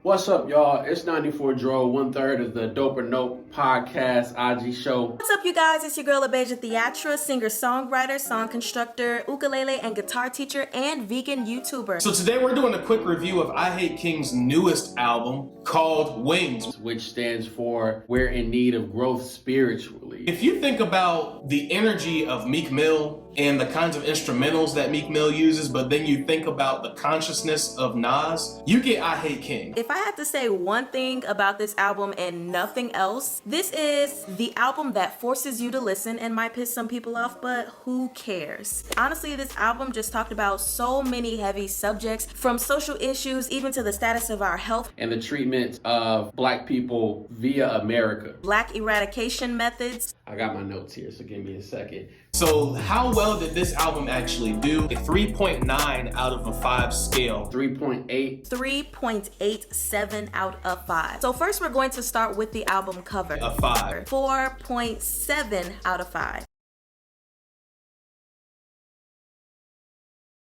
What's up, y'all? It's 94 Dro, 1/3 of the Dope or Nope podcast IG show. What's up, you guys? It's your girl Abeje, TheAtre, singer-songwriter, song constructor, ukulele and guitar teacher, and vegan YouTuber. So today we're doing a quick review of IHateKing's newest album called W.I.N.G.S, which stands for We're in Need of Growth Spiritually. If you think about the energy of Meek Mill and the kinds of instrumentals that Meek Mill uses, but then you think about the consciousness of Nas, you get IHateKing. If I had to say one thing about this album and nothing else, this is the album that forces you to listen and might piss some people off, but who cares? Honestly, this album just talked about so many heavy subjects, from social issues even to the status of our health and the treatment of Black people via America. Black eradication methods. I got my notes here, so give me a second. So how well did this album actually do? A 3.9 out of a 5 scale. 3.8. 3.87 out of 5. So first we're going to start with the album cover. A 5. 4.7 out of 5.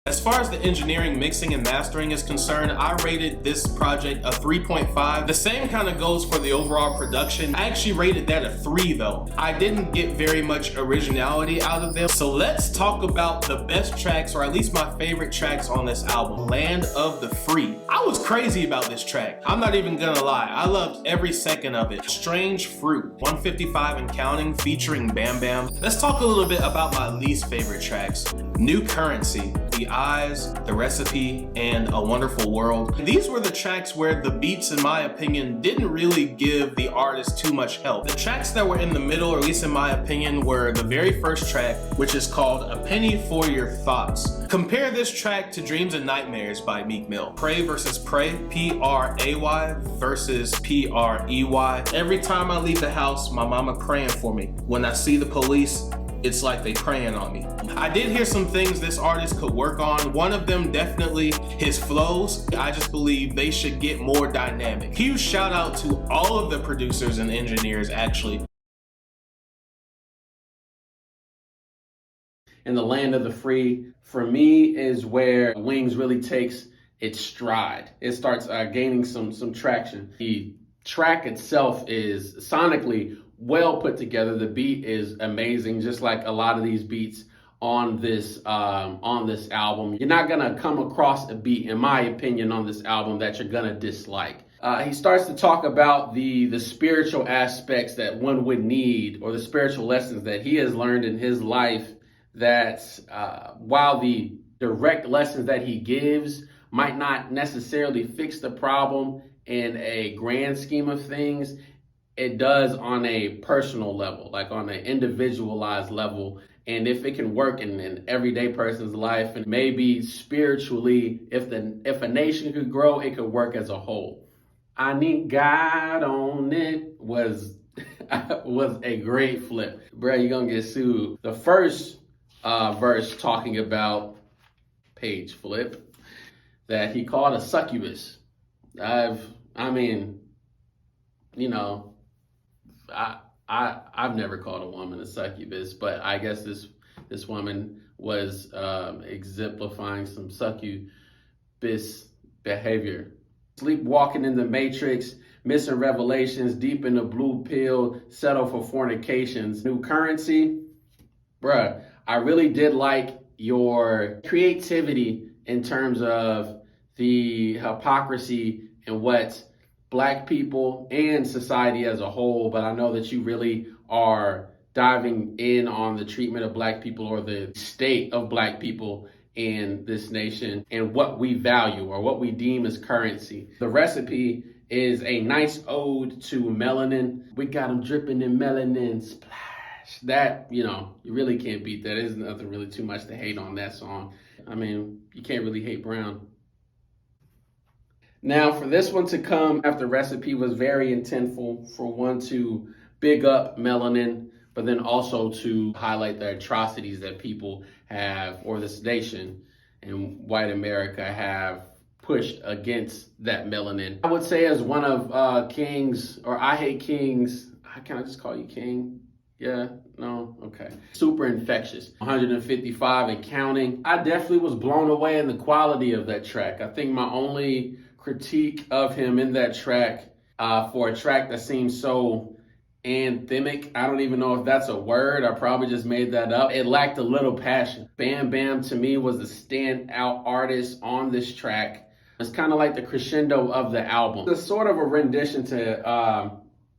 As far as the engineering, mixing, and mastering is concerned, I rated this project a 3.5. The same kind of goes for the overall production. I actually rated that a 3 though. I didn't get very much originality out of them. So let's talk about the best tracks, or at least my favorite tracks on this album. Land of the Free. I was crazy about this track. I'm not even gonna lie. I loved every second of it. Strange Fruit, 155 and Counting, featuring Bam Bam. Let's talk a little bit about my least favorite tracks. New Currency, The Eyes, The Recipe, and A Wonderful World. These were the tracks where the beats, in my opinion, didn't really give the artist too much help. The tracks that were in the middle, or at least in my opinion, were the very first track, which is called A Penny for Your Thoughts. Compare this track to Dreams and Nightmares by Meek Mill. Pray versus Pray, P-R-A-Y versus P-R-E-Y. Every time I leave the house, my mama praying for me. When I see the police, it's like they praying on me. I did hear some things this artist could work on. One of them definitely his flows. I just believe they should get more dynamic. Huge shout out to all of the producers and engineers actually. And the Land of the Free, for me, is where W.I.N.G.S really takes its stride. It starts gaining some traction. The track itself is sonically well put together. The beat is amazing, just like a lot of these beats on this album. You're not gonna come across a beat, in my opinion, on this album that you're gonna dislike. He starts to talk about the spiritual aspects that one would need, or the spiritual lessons that he has learned in his life, that while the direct lessons that he gives might not necessarily fix the problem in a grand scheme of things, it does on a personal level, like on an individualized level. And if it can work in an everyday person's life, and maybe spiritually, if a nation could grow, it could work as a whole. I Need God on It was a great flip. Bro, you're gonna get sued. The first verse talking about page flip that he called a succubus. I mean, you know, I've never called a woman a succubus, but I guess this woman was exemplifying some succubus behavior. Sleepwalking in the Matrix, missing revelations, deep in the blue pill, settle for fornications. New Currency, bruh, I really did like your creativity in terms of the hypocrisy and what Black people and society as a whole, but I know that you really are diving in on the treatment of Black people, or the state of Black people in this nation, and what we value or what we deem as currency. The Recipe is a nice ode to melanin. We got them dripping in melanin, splash. That, you know, you really can't beat that. There's nothing really too much to hate on that song. I mean, you can't really hate Brown. Now, for this one to come after Recipe was very intentful, for one to big up melanin, but then also to highlight the atrocities that people have, or this nation and white America have pushed against that melanin. I would say as one of King's, or IHateKing's, can I just call you King? Yeah, no, okay. Super infectious, 155 and counting. I definitely was blown away in the quality of that track. I think my only critique of him in that track, for a track that seems so anthemic. I don't even know if that's a word. I probably just made that up. It lacked a little passion. Bam Bam to me was the standout artist on this track. It's kind of like the crescendo of the album. It's sort of a rendition to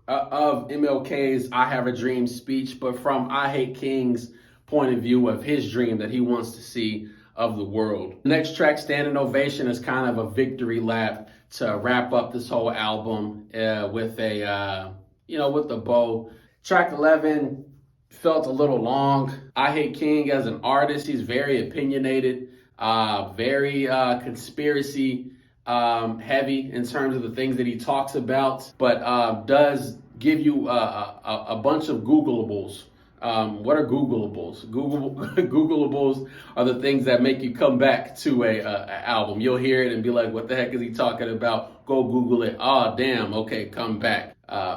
of MLK's I Have a Dream speech, but from IHateKing's point of view of his dream that he wants to see of the world. The next track, Standing Ovation, is kind of a victory lap to wrap up this whole album with a with a bow. Track 11 felt a little long. IHateKing as an artist, he's very opinionated, very conspiracy heavy in terms of the things that he talks about, but does give you a bunch of Googleables. What are Googleables? Googleables are the things that make you come back to a album. You'll hear it and be like, what the heck is he talking about? Go Google it. Oh, damn. Okay, come back.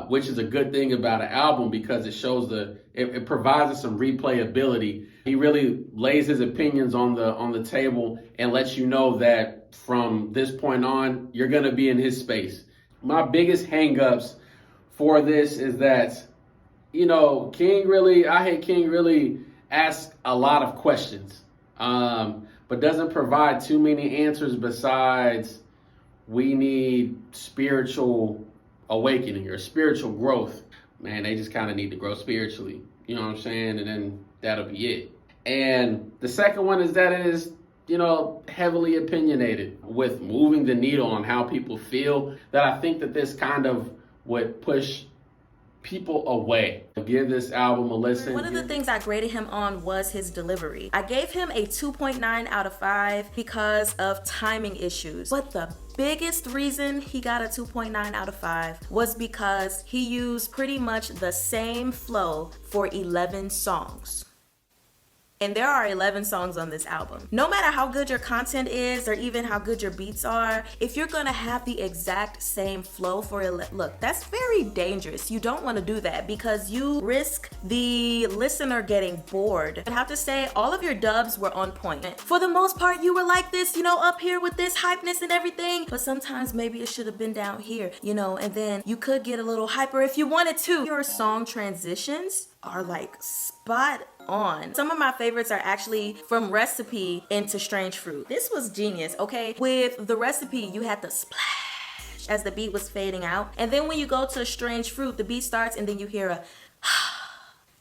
Which is a good thing about an album because it shows it provides us some replayability. He really lays his opinions on the table and lets you know that from this point on, you're going to be in his space. My biggest hangups for this is that, IHateKing really asks a lot of questions, but doesn't provide too many answers besides we need spiritual awakening or spiritual growth. Man, they just kind of need to grow spiritually. You know what I'm saying? And then that'll be it. And the second one is that it is, heavily opinionated with moving the needle on how people feel, that I think that this kind of would push people away. Give this album a listen. One of the things I graded him on was his delivery. I gave him a 2.9 out of 5 because of timing issues. But the biggest reason he got a 2.9 out of 5 was because he used pretty much the same flow for 11 songs. And there are 11 songs on this album. No matter how good your content is or even how good your beats are, if you're gonna have the exact same flow for look, that's very dangerous. You don't wanna do that because you risk the listener getting bored. I have to say, all of your dubs were on point. For the most part, you were like this, up here with this hypeness and everything, but sometimes maybe it should have been down here, and then you could get a little hyper if you wanted to. Your song transitions are like spot on. Some of my favorites are actually from Recipe into Strange Fruit. This was genius, okay? With the Recipe, you had the splash as the beat was fading out. And then when you go to Strange Fruit, the beat starts and then you hear a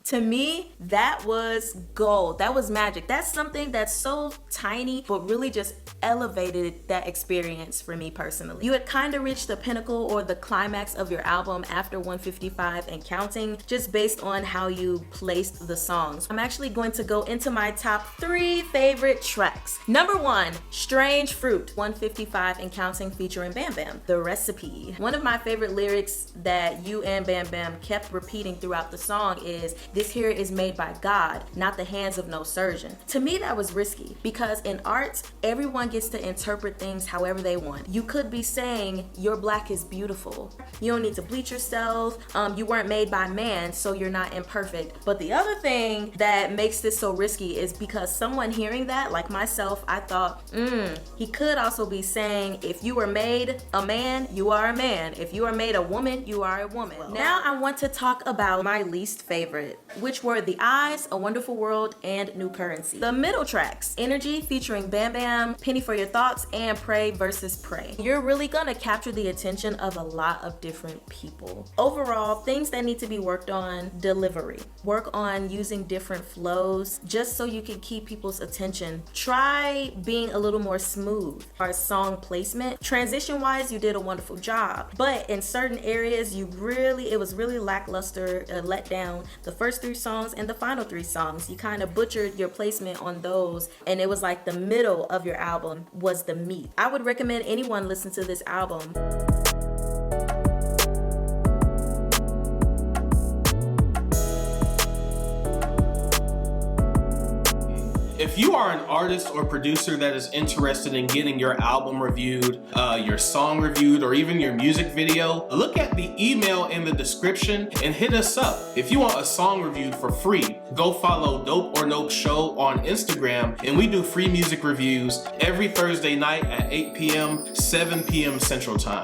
to me, that was gold. That was magic. That's something that's so tiny, but really just elevated that experience for me personally. You had kind of reached the pinnacle or the climax of your album after 155 and counting, just based on how you placed the songs. I'm actually going to go into my top 3 favorite tracks. Number 1, Strange Fruit, 155 and counting featuring Bam Bam, The Recipe. One of my favorite lyrics that you and Bam Bam kept repeating throughout the song is, "This here is made by God, not the hands of no surgeon." To me, that was risky because in art, everyone gets to interpret things however they want. You could be saying your black is beautiful. You don't need to bleach yourself. You weren't made by man, so you're not imperfect. But the other thing that makes this so risky is because someone hearing that, like myself, I thought, he could also be saying, if you were made a man, you are a man. If you are made a woman, you are a woman. Now I want to talk about my least favorite, which were The Eyes, A Wonderful World, and New Currency. The middle tracks, Energy featuring Bam Bam, Penny for Your Thoughts, and Pray versus Pray. You're really gonna capture the attention of a lot of different people. Overall, things that need to be worked on: delivery. Work on using different flows just so you can keep people's attention. Try being a little more smooth. Our song placement, transition-wise, you did a wonderful job, but in certain areas, it was really lackluster, let down. The first 3 songs and the final 3 songs, you kind of butchered your placement on those, and it was like the middle of your album was the meat. I would recommend anyone listen to this album. If you are an artist or producer that is interested in getting your album reviewed, your song reviewed, or even your music video, look at the email in the description and hit us up. If you want a song reviewed for free, go follow Dope or Nope Show on Instagram, and we do free music reviews every Thursday night at 8 p.m., 7 p.m. Central Time.